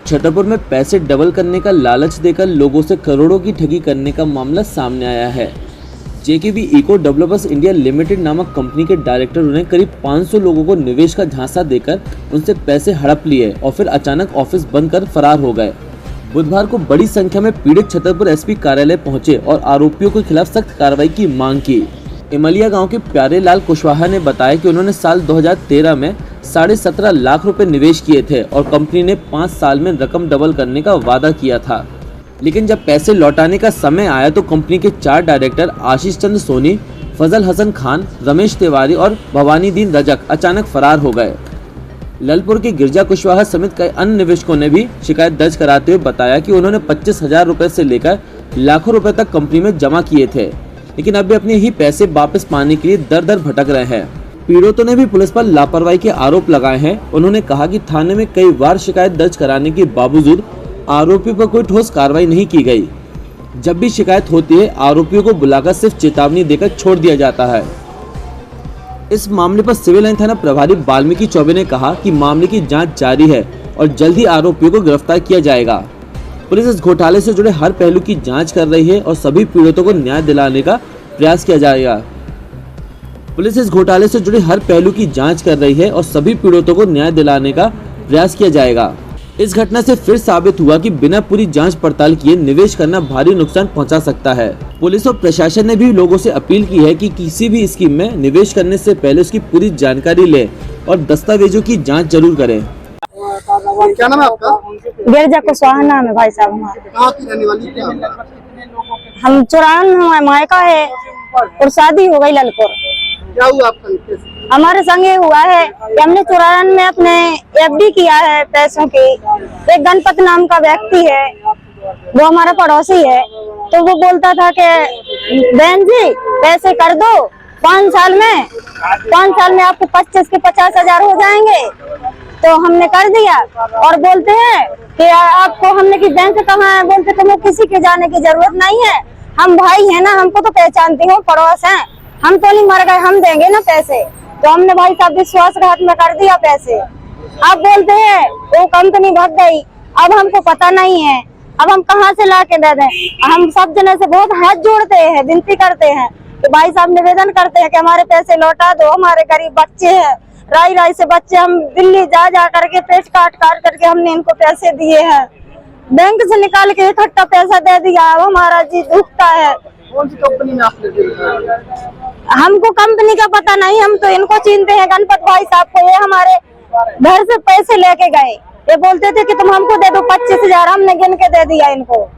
छतरपुर में पैसे डबल करने का लालच देकर लोगों से करोड़ों की ठगी करने का मामला सामने आया है। जेकेबी इको डेवलपर्स इंडिया लिमिटेड नामक कंपनी के डायरेक्टर ने करीब 500 लोगों को निवेश का झांसा देकर उनसे पैसे हड़प लिए और फिर अचानक ऑफिस बंद कर फरार हो गए। बुधवार को बड़ी संख्या में पीड़ित छतरपुर एसपी कार्यालय पहुंचे और आरोपियों के खिलाफ सख्त कार्रवाई की मांग की। इमलिया गांव के प्यारे लाल कुशवाहा ने बताया कि उन्होंने साल 2013 में 17.5 लाख रुपए निवेश किए थे और कंपनी ने 5 साल में रकम डबल करने का वादा किया था, लेकिन जब पैसे लौटाने का समय आया तो कंपनी के 4 डायरेक्टर आशीष चंद्र सोनी, फजल हसन खान, रमेश तिवारी और भवानी दीन रजक अचानक फरार हो गए। ललपुर के गिरजा कुशवाहा समेत कई अन्य निवेशकों ने भी शिकायत दर्ज कराते हुए बताया कि उन्होंने 25,000 रुपए से लेकर लाखों रुपए तक कंपनी में जमा किए थे, लेकिन अभी अपने ही पैसे वापस पाने के लिए दर दर भटक रहे हैं। पीड़ितों ने भी पुलिस पर लापरवाही के आरोप लगाए हैं। उन्होंने कहा कि थाने में कई बार शिकायत दर्ज कराने के बावजूद आरोपी पर कोई ठोस कार्रवाई नहीं की गई। जब भी शिकायत होती है आरोपियों को बुलाकर सिर्फ चेतावनी देकर छोड़ दिया जाता है। इस मामले पर सिविल लाइन थाना प्रभारी वाल्मीकि चौबे ने कहा कि मामले की जांच जारी है और जल्द ही आरोपियों को गिरफ्तार किया जाएगा। पुलिस इस घोटाले से जुड़े हर पहलू की जांच कर रही है और सभी पीड़ितों को न्याय दिलाने का प्रयास किया जाएगा। पुलिस इस घोटाले से जुड़े हर पहलू की जांच कर रही है और सभी पीड़ितों को न्याय दिलाने का प्रयास किया जाएगा। इस घटना से फिर साबित हुआ कि बिना पूरी जांच पड़ताल किए निवेश करना भारी नुकसान पहुंचा सकता है। पुलिस और प्रशासन ने भी लोगों से अपील की है कि किसी भी स्कीम में निवेश करने से पहले उसकी पूरी जानकारी लें और दस्तावेजों की जांच जरूर करें। क्या नाम है आपका? गिरजा कुशवाहा नाम है भाई साहब हमारा। कहाँ की रहने वाली क्या? हम 54 मायका है और शादी हो गई ललपुर। क्या हुआ आपका? हमारे संगे हुआ है कि हमने 54 में अपने एफडी किया है पैसों की। एक गणपत नाम का व्यक्ति है, वो हमारा पड़ोसी है, तो वो बोलता था कि बहन जी पैसे कर दो 5 साल में आपको 25 के 50,000 हो जाएंगे। तो हमने कर दिया और बोलते हैं कि आपको हमने की बैंक कहाँ है, बोलते तुम्हें किसी के जाने की जरूरत नहीं है, हम भाई हैं ना, हमको तो पहचानती हो, पड़ोस हैं, हम तो नहीं मर गए, हम देंगे ना पैसे। तो हमने भाई साहब विश्वासघात में कर दिया पैसे। अब बोलते हैं वो कंपनी भाग गई, अब हमको पता नहीं है, अब हम कहाँ से ला के दे दें। हम सब जने से बहुत हाथ जोड़ते हैं, विनती करते हैं कि भाई साहब निवेदन करते हैं कि हमारे पैसे लौटा दो, हमारे गरीब बच्चे हैं, राई से बच्चे, हम दिल्ली जा करके पेट काट करके हमने इनको पैसे दिए हैं, बैंक से निकाल के इकट्ठा पैसा दे दिया। अब हमारा जी दुखता है। कौन सी कंपनी में आपने डील किया? हमको कंपनी का पता नहीं, हम तो इनको चिनते हैं, गणपत भाई साहब को। ये हमारे घर से पैसे लेके गए, ये बोलते थे कि तुम हमको दे दो 25,000, हमने गिन के दे दिया इनको।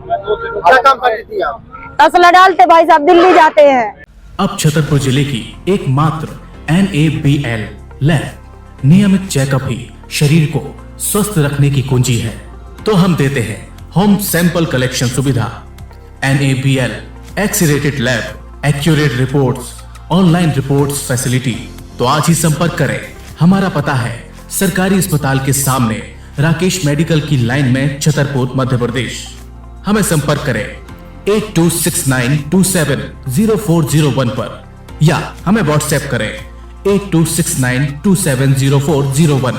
क्या काम करती थी आप? तसला डालते भाई साहब, दिल्ली जाते हैं। अब छतरपुर जिले की एकमात्र NABL लैब नियमित चेकअप ही शरीर को स्वस्थ रखने की कुंजी है, तो हम देते हैं होम सैंपल कलेक्शन सुविधा। NABL accredited lab, accurate reports, online reports facility. तो आज ही संपर्क करें। हमारा पता है सरकारी अस्पताल के सामने, राकेश मेडिकल की लाइन में, छतरपुर, मध्य प्रदेश। हमें संपर्क करें 8269270401 पर या हमें व्हाट्सएप करें 8269270401।